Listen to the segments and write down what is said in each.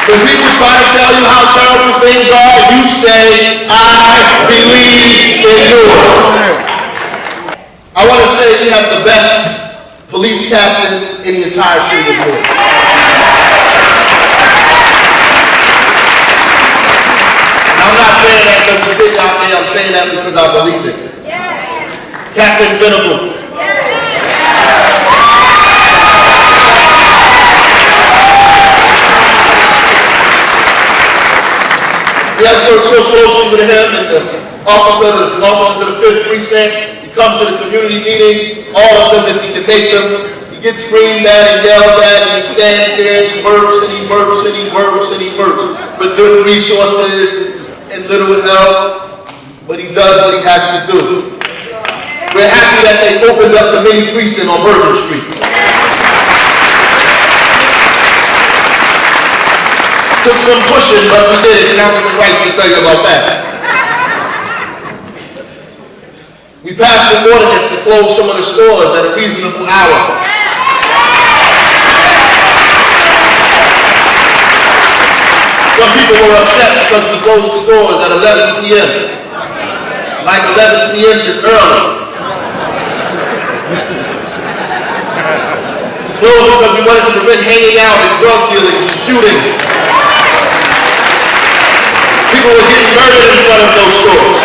When people try to tell you how terrible things are, you say, I believe in Newark. I want to say we have the best police captain in the entire city of Newark. And I'm not saying that because he's sitting out there, I'm saying that because I believe it. Captain Venable. We have worked so closely with him and the officers of the 5th precinct. He comes to the community meetings, all of them if he can make them. He gets screamed at and yelled at and he stands there and he works and he works and he works and he works with little resources and little help, but he does what he has to do. We're happy that they opened up the mini precinct on Bourbon Street. Took some pushing, but we did it. Councilman Ras can tell you about that. We passed an ordinance to close some of the stores at a reasonable hour. Some people were upset because we closed the stores at 11 p.m. Like 11 p.m. is early. We closed because we wanted to prevent hanging out and drug dealings and shootings. People were getting murdered in front of those stores.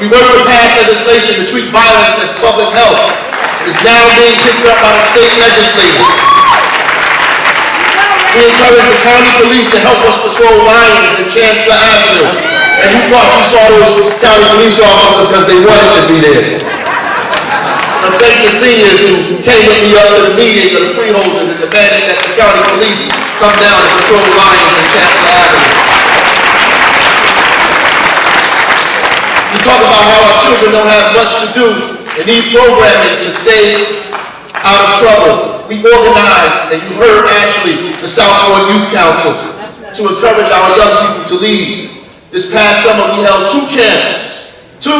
We worked to pass legislation to treat violence as public health. It is now being picked up by the state legislature. We encourage the county police to help us patrol Lyons and Chancellor Avenue. And you thought you saw those county police officers because they wanted to be there. I thank the seniors who came with me up to the meeting of the freeholders and demanded that the county police come down and patrol Lyons and Chancellor Avenue. We talk about how our children don't have much to do and need programming to stay out of trouble. We organized, and you heard actually, the Southport Youth Council to encourage our young people to lead. This past summer we held 2 camps. 2.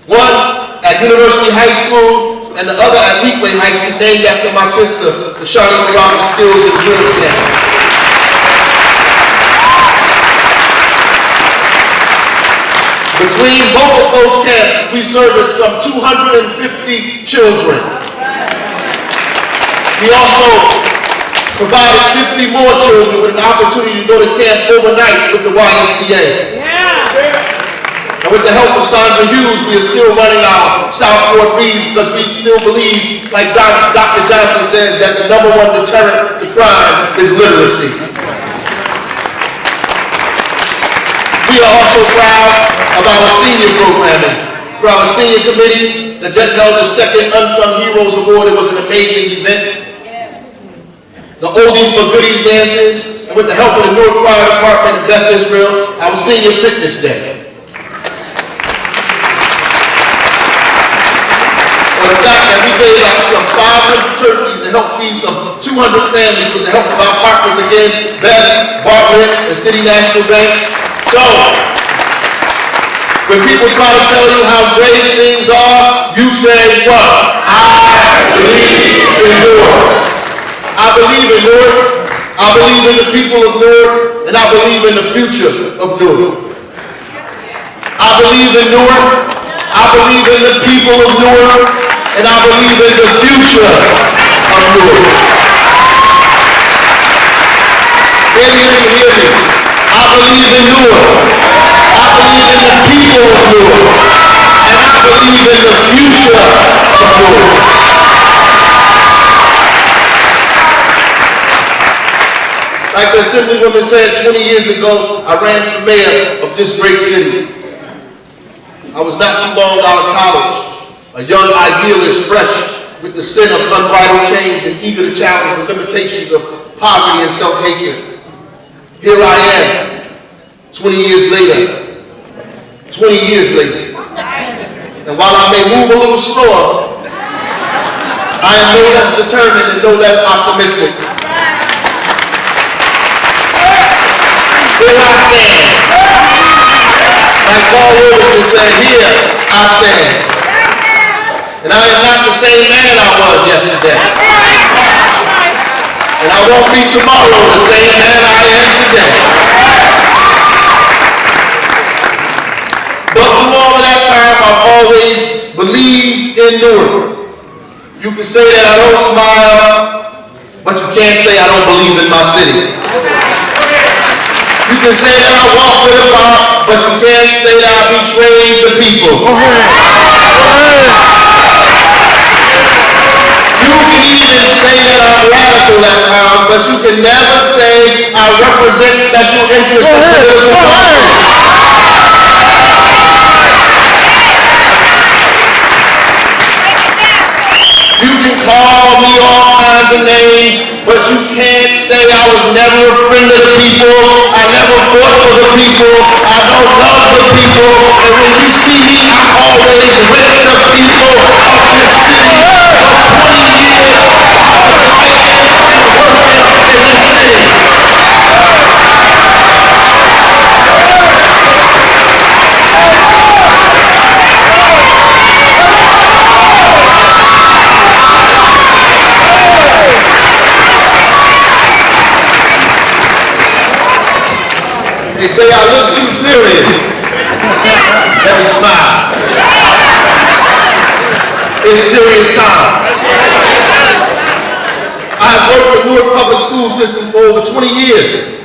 One at University High School and the other at Weekway High School, named after my sister, the Shawty Baraka Skills and Drills Camp. Between both of those camps, we serviced some 250 children. We also provided 50 more children with an opportunity to go to camp overnight with the YMCA. And with the help of Sandra Hughes, we are still running our Southport Bees because we still believe, like Dr. Johnson says, that the #1 deterrent to crime is literacy. We are also proud of our senior programming. For our senior committee that just held the 2nd Unsung Heroes Award, it was an amazing event. The Oldies but Goodies dances, and with the help of the Newark Fire Department and Beth Israel, our senior fitness day. For the fact that we gave out some 500 turkeys to help feed some 200 families with the help of our partners again, Beth, Bartlett, and City National Bank. So, when people try to tell you how great things are, you say what? I believe in Newark. I believe in Newark. I believe in the people of Newark, and I believe in the future of Newark. I believe in Newark. I believe in the people of Newark, and I believe in the future of Newark. Hear me. I believe in Newark. I believe in the people of Newark. And I believe in the future of Newark. Like the Assemblywoman said 20 years ago, I ran for mayor of this great city. I was not too long out of college, a young idealist fresh with the sin of unbridled change and eager to challenge the limitations of poverty and self-hatred. Here I am, 20 years later. 20 years later. And while I may move a little slower, I am no less determined and no less optimistic. Here I stand. Like Paul Robeson said, here I stand. And I am not the same man I was yesterday. And I won't be tomorrow the same man I am today. But through all of that time, I've always believed in Newark. You can say that I don't smile, but you can't say I don't believe in my city. You can say that I walk with a bar, but you can't say that I betrayed the people. You can even say that I'm radical at times, but you can never say I represent special interests of political parties. You can call me all kinds of names, but you can't say I was never a friend of the people. I never fought for the people. I don't love the people. And when you see me, I'm always with the people of this city. For 20 years, I was fighting and working in this city. They say I look too serious. Let me smile. It's serious time. I've worked with Newark Public School System for over 20 years.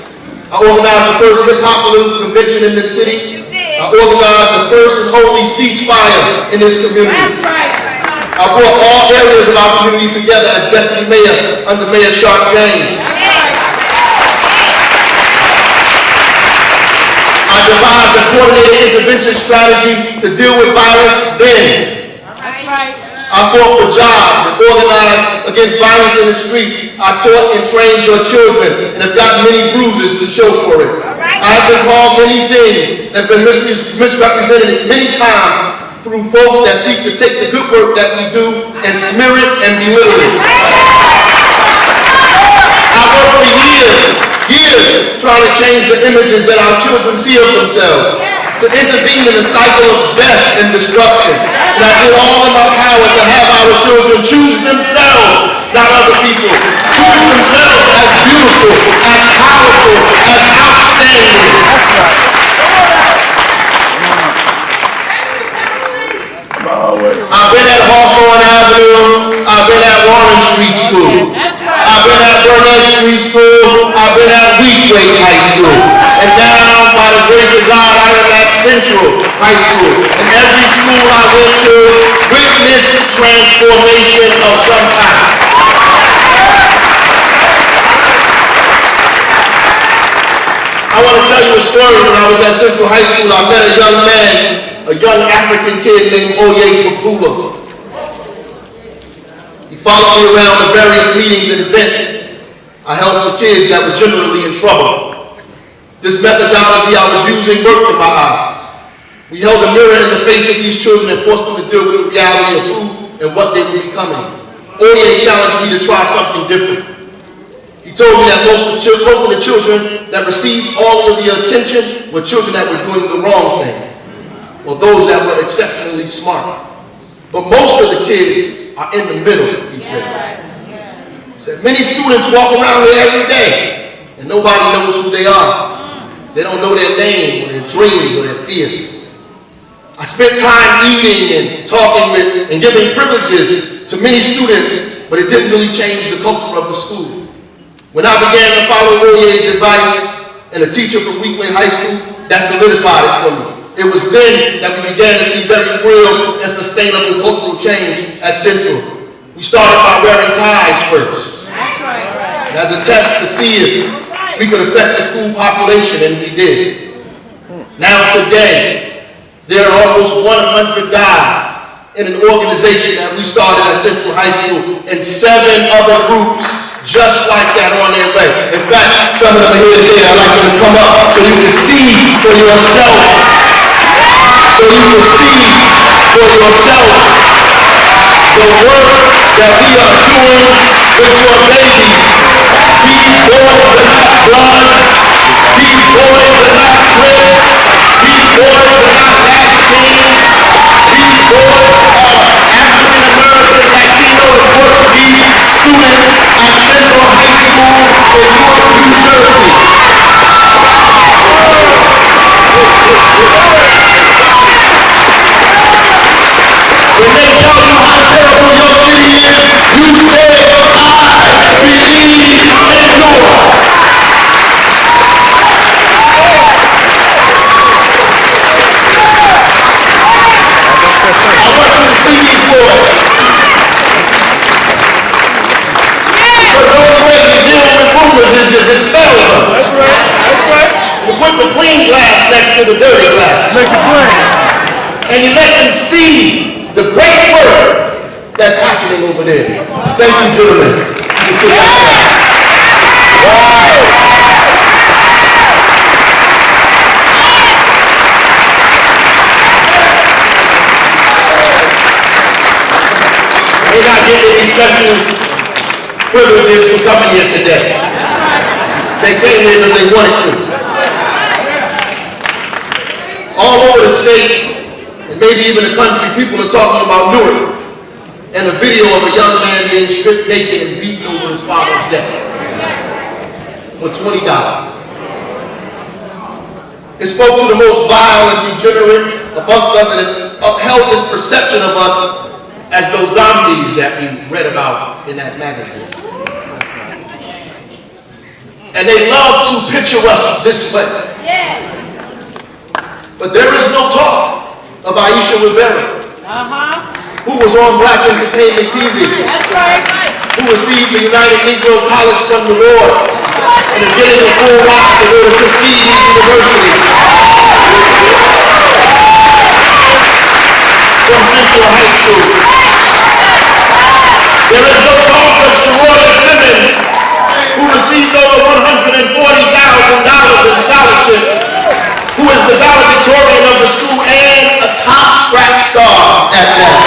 I organized the first hip-hop political convention in this city. I organized the first and only ceasefire in this community. That's right. I brought all areas of our community together as deputy mayor under Mayor Sharp James. I devised a coordinated intervention strategy to deal with violence then. That's right. I fought for jobs and organized against violence in the street. I taught and trained your children and have gotten many bruises to show for it. I've been called many things that have been misrepresented many times through folks that seek to take the good work that we do and smear it and belittle it. I worked for years trying to change the images that our children see of themselves, to intervene in the cycle of death and destruction. And I did all in my power to have our children choose themselves, not other people. Choose themselves as beautiful, as powerful, as outstanding. I've been at Hawthorne Avenue, I've been at Warren Street School, I've been at Burnett Street School, I've been at Wheatway High School, and now, by the grace of God, I am at Central High School. And every school I went to witnessed transformation of some kind. I want to tell you a story. When I was at Central High School, I met a young man, a young African kid named Oye Papula. He followed me around to various meetings and events I held for kids that were generally in trouble. This methodology I was using worked in my eyes. We held a mirror in the face of these children and forced them to deal with the reality of who and what they were becoming. Oye challenged me to try something different. He told me that most of the children that received all of the attention were children that were doing the wrong thing, or those that were exceptionally smart. But most of the kids are in the middle, he said. He said, many students walk around here every day, and nobody knows who they are. They don't know their name, or their dreams, or their fears. I spent time eating and talking with and giving privileges to many students, but it didn't really change the culture of the school. When I began to follow Oye's advice and a teacher from Wheatway High School, that solidified it for me. It was then that we began to see very real and sustainable cultural change at Central. We started by wearing ties first. That's right. As a test to see if we could affect the school population, and we did. Now today, there are almost 100 guys in an organization that we started at Central High School and 7 other groups just like that on their way. In fact, some of them are here today. I'd like you to come up so you can see for yourself. So you can see for yourself the work that we are doing with your babies. These boys are not blonde. These boys are not red. These boys are not Latino. These boys are African American, Latino, and Portuguese students at Central High School and you let them see the great work that's happening over there. Thank you, gentlemen. You can sit down. They're not getting any special privileges for coming here today. They came here because they wanted to. All over the state, and maybe even the country, people are talking about Newark and a video of a young man being stripped naked and beaten over his father's death for $20. It spoke to the most vile and degenerate amongst us, and it upheld this perception of us as those zombies that we read about in that magazine. And they love to picture us this way. But there is no talk of Aisha Rivera, who was on Black Entertainment TV, who received the United Negro College from the Lord, and is getting a full ride to go to Tuskegee University from Central High School. There is no talk of Sharona Simmons, who received over $140,000 in scholarship, who is the valedictorian of the school and a top track star at that.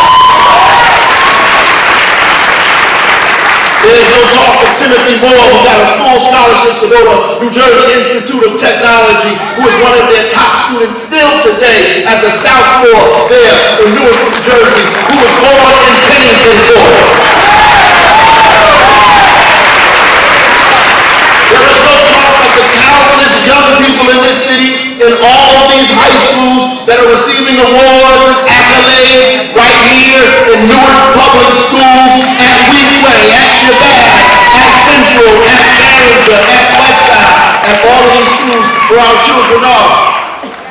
There is no talk of Timothy Moore, who got a full scholarship to go to New Jersey Institute of Technology, who is one of their top students still today as a sophomore there in Newark, New Jersey, who was born in Pennington, Florida. There is no talk of the countless young people in this city in all of these high schools that are receiving awards and accolades right here in Newark Public Schools, at Weedway, at Shabbat, at Central, at Barringer, at Westside, at all of these schools where our children are.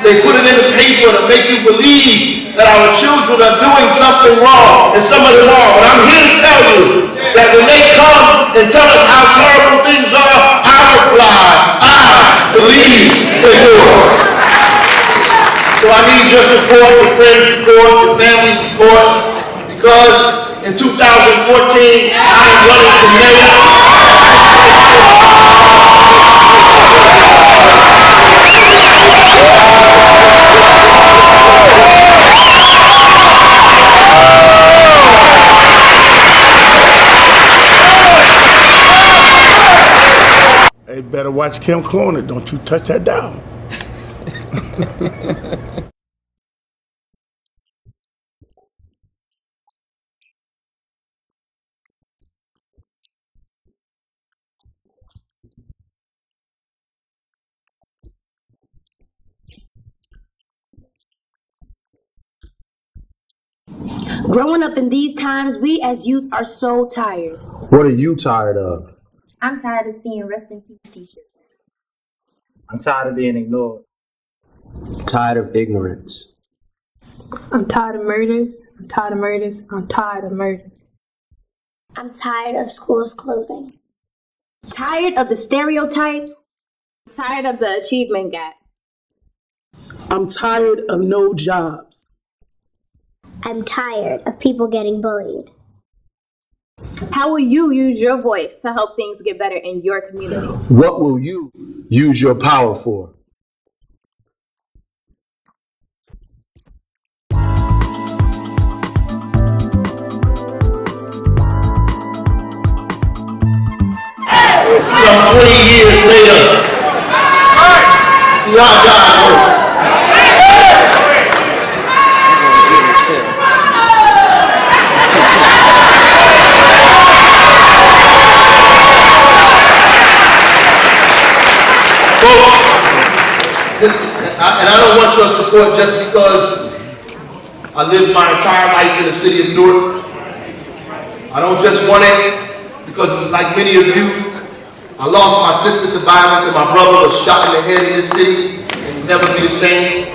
They put it in the paper to make you believe that our children are doing something wrong, and some of them are. But I'm here to tell you that when they come and tell us how terrible things are, I reply, I believe they do. So I need your support, your friends' support, your family support, because in 2014, I am running for mayor. Hey, better watch Kim Corner. Don't you touch that down. Growing up in these times, we as youth are so tired. What are you tired of? I'm tired of seeing rest in peace t-shirts. I'm tired of being ignored. Tired of ignorance. I'm tired of murders. I'm tired of murders. I'm tired of murders. I'm tired of schools closing. Tired of the stereotypes. Tired of the achievement gap. I'm tired of no jobs. I'm tired of people getting bullied. How will you use your voice to help things get better in your community? What will you use your power for? Some 20 years later, see how God works. Folks, and I don't want your support just because I lived my entire life in the city of Newark. I don't just want it because, like many of you, I lost my sister to violence and my brother was shot in the head in this city and will never be the same.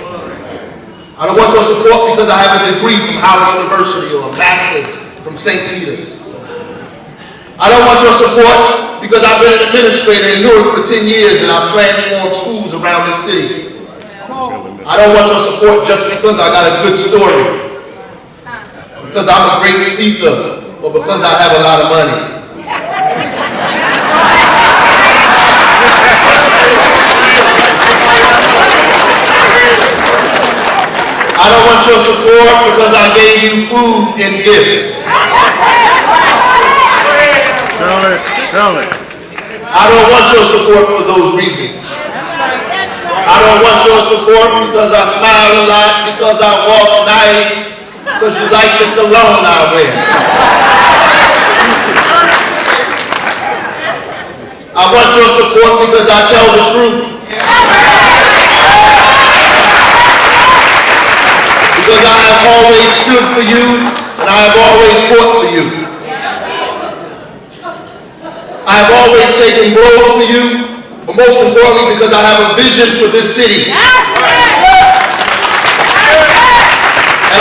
I don't want your support because I have a degree from Howard University or a master's from St. Peter's. I don't want your support because I've been an administrator in Newark for 10 years and I've transformed schools around this city. I don't want your support just because I got a good story, because I'm a great speaker, or because I have a lot of money. I don't want your support because I gave you food and gifts. I don't want your support for those reasons. I don't want your support because I smile a lot, because I walk nice, because you like the cologne I wear. I want your support because I tell the truth. Because I have always stood for you, and I have always fought for you. I have always taken blows for you, but most importantly because I have a vision for this city. And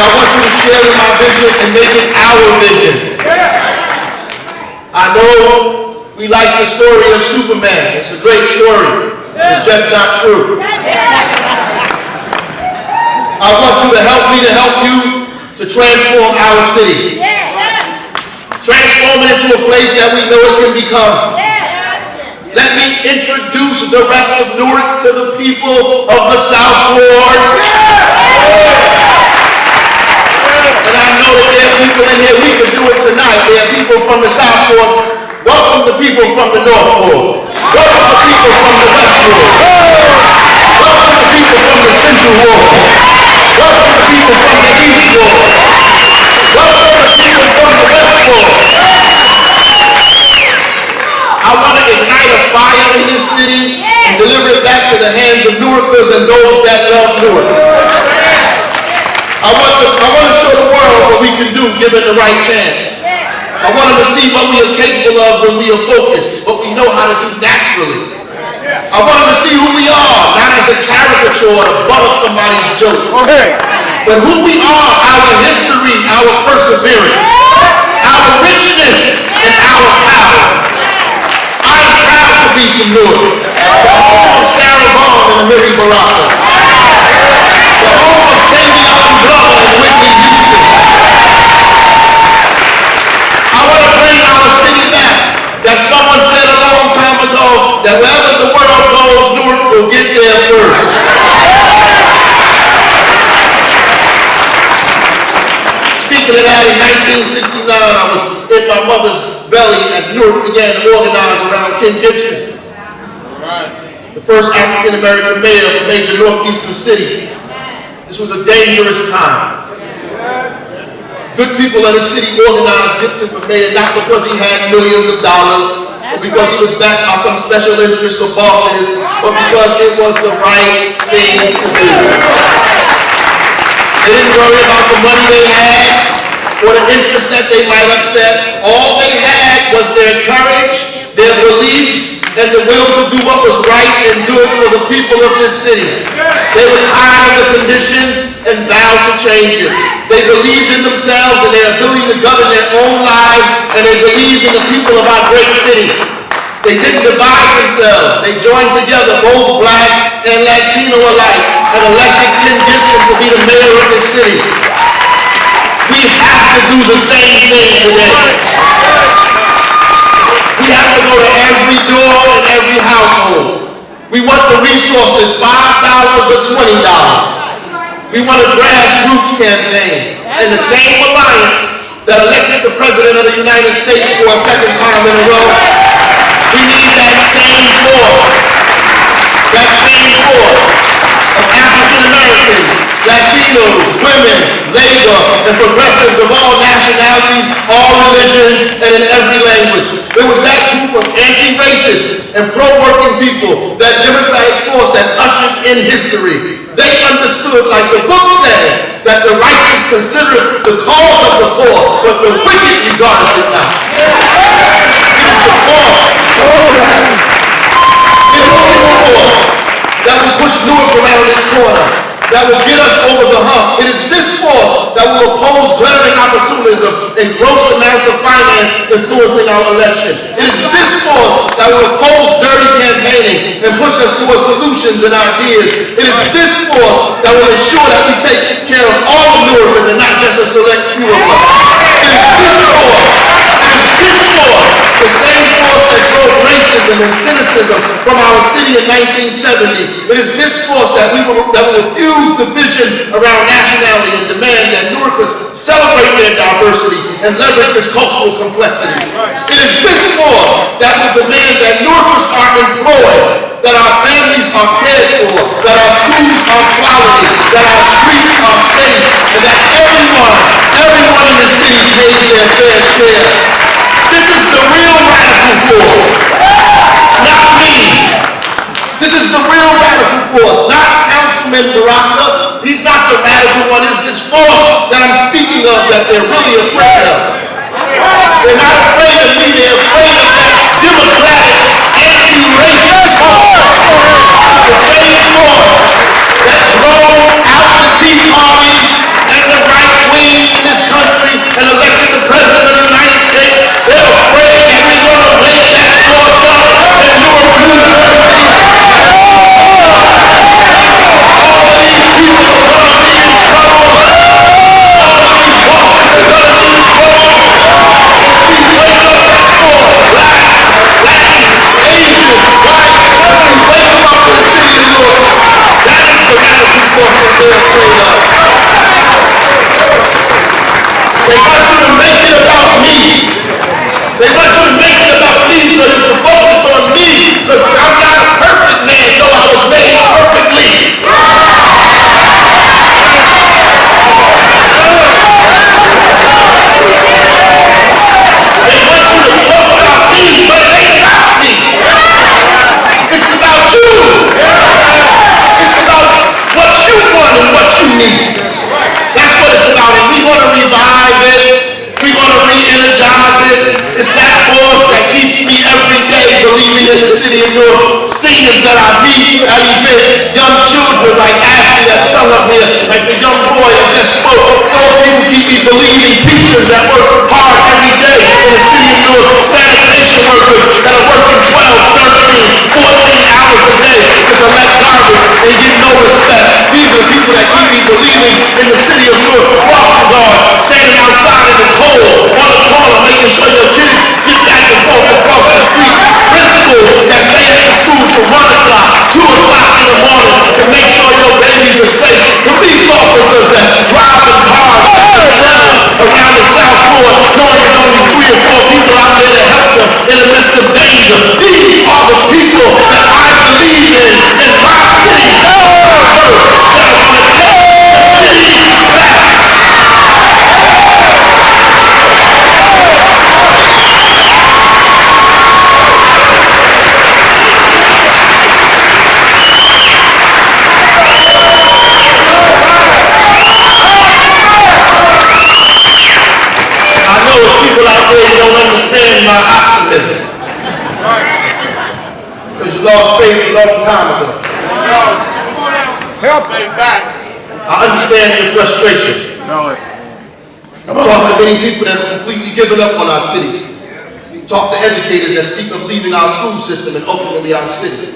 I want you to share in my vision and make it our vision. I know we like the story of Superman. It's a great story. It's just not true. I want you to help me to help you to transform our city. Transform it into a place that we know it can become. Let me introduce the rest of Newark to the people of the South Ward. And I know that there are people in here, we can do it tonight. There are people from the South Ward. Welcome the people from the North Ward. Welcome the people from the West Ward. Welcome the people from the Central Ward. Welcome the people from the East Ward. Welcome the people from the West Ward. I want to ignite a fire in this city and deliver it back to the hands of Newarkers and those that love Newark. I want to show the world what we can do given the right chance. I want them to see what we are capable of when we are focused, what we know how to do naturally. I want them to see who we are, not as a caricature or the butt of somebody's joke, but who we are, our history, our perseverance, our richness, and our power. I am proud to be from Newark, the home of Sarah Vaughan and Mary Baraka, the home of Savion Glover and Whitney Houston. I want to bring our city back. That someone said a long time ago that wherever the world goes, Newark will get there first. Speaking of that, in 1969, I was in my mother's belly as Newark began to organize around Ken Gibson, the first African-American mayor of a major northeastern city. This was a dangerous time. Good people of the city organized Gibson for mayor not because he had millions of dollars, or because he was backed by some special interests or bosses, but because it was the right thing to do. They didn't worry about the money they had or the interest that they might upset. All they had was their courage, their beliefs, and the will to do what was right and good for the people of this city. They were tired of the conditions and vowed to change it. They believed in themselves and their ability to govern their own lives, and they believed in the people of our great city. They didn't divide themselves. They joined together, both black and Latino alike, and elected Ken Gibson to be the mayor of this city. We have to do the same thing today. We have to go to every door and every household. We want the resources, $5 or $20. We want a grassroots campaign. And the same alliance that elected the President of the United States for a second time in a row, we need that same force of African Americans, Latinos, women, labor, and progressives of all nationalities, all religions, and in every language. It was that group of anti-racist and pro-working people, that democratic force that ushered in history. They understood, like the book says, that the righteous consider the cause of the poor, but the wicked regard it not. It is the poor. It is this poor that will push Newark around its corner, that will get us over the hump. It is this force that will oppose glaring opportunism and gross amounts of finance influencing our election. It is this force that that will oppose dirty campaigning and push us towards solutions and ideas. It is this force that will ensure that we take care of all of Newarkers and not just a select few of us. It is this force, the same force that drove racism and cynicism from our city in 1970. It is this force that will refuse division around nationality and demand that Newarkers celebrate their diversity and leverage its cultural complexity. It is this force that will demand that Newarkers are employed, that our families are cared for, that our schools are quality, that our streets are safe, and that everyone in the city pays their fair share. This is the real radical force, not me. This is the real radical force, not Councilman Baraka. He's not the radical one. It's this force that I'm speaking of that they're really afraid of. They're not afraid of me. They're afraid of that democratic, anti-racist force. The same force that drove out the Tea Party and the right wing in this country and elected the President of the United States. They're afraid that we're going to wake that force up in Newark, New Jersey. All these people are going to be in trouble. All these walkers are going to be in trouble. We wake up that force. Black, Asian, white. We wake up in the city of Newark. That is the radical force that they're afraid of. They want you to make it about me. They want you to make it about me so you can focus on me, because I'm not a perfect man, though I was made perfectly. They want you to talk about me, but it ain't about me. It's about you. It's about what you want and what you need. That's what it's about, and we want to revive it. We want to re-energize it. It's that force that keeps me every day believing in the city of Newark. Seniors that I meet at events, young children like Ashley that sung up here, like the young boy that just spoke. Those people keep me believing. Teachers that work hard every day in the city of Newark. Sanitation workers that are working 12, 13, 14 hours a day to collect garbage and get no respect. These are the people that keep me believing in the city of Newark. Crossing guard, standing outside in the cold, on the corner, making sure your kids get back and forth across the street. Principals that stay at the school till 1 o'clock, 2 o'clock in the morning to make sure your babies are safe. Police officers that drive in cars around the South Shore, knowing there's only 3 or 4 people out there to help them in the midst of danger. These are the people that I believe in my city. That are going to take the city back. People out there don't understand my optimism. Because you lost faith a long time ago. Help me back. I understand your frustration. I've talked to many people that have completely given up on our city. Talk to educators that speak of leaving our school system and ultimately our city.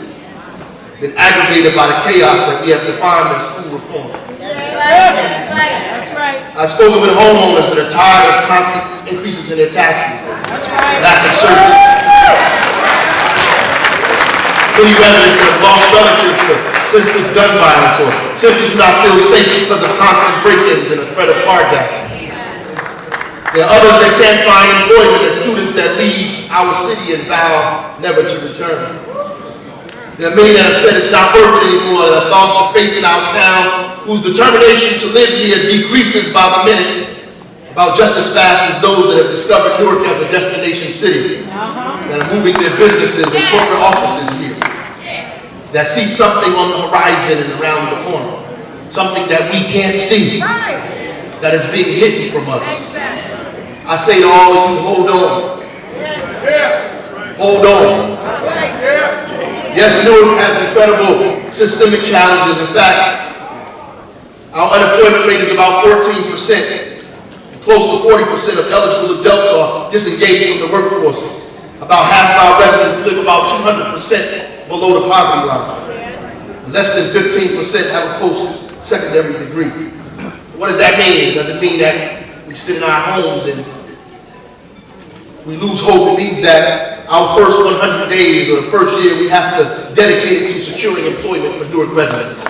Been aggravated by the chaos that we have defined as school reform. I've spoken with homeowners that are tired of constant increases in their taxes, lack of services. Many residents that have lost relatives to senseless gun violence or simply do not feel safe because of constant break-ins and the threat of carjacking. There are others that can't find employment and students that leave our city and vow never to return. There are many that have said it's not worth it anymore, that have lost the faith in our town, whose determination to live here decreases by the minute, about just as fast as those that have discovered Newark as a destination city, that are moving their businesses and corporate offices here, that see something on the horizon and around the corner, something that we can't see, that is being hidden from us. I say to all of you, hold on. Hold on. Yes, Newark has incredible systemic challenges. In fact, our unemployment rate is about 14%. Close to 40% of eligible adults are disengaged from the workforce. About half of our residents live about 200% below the poverty line. Less than 15% have a post-secondary degree. What does that mean? Does it mean that we sit in our homes and we lose hope? It means that our first 100 days or the first year we have to dedicate it to securing employment for Newark residents.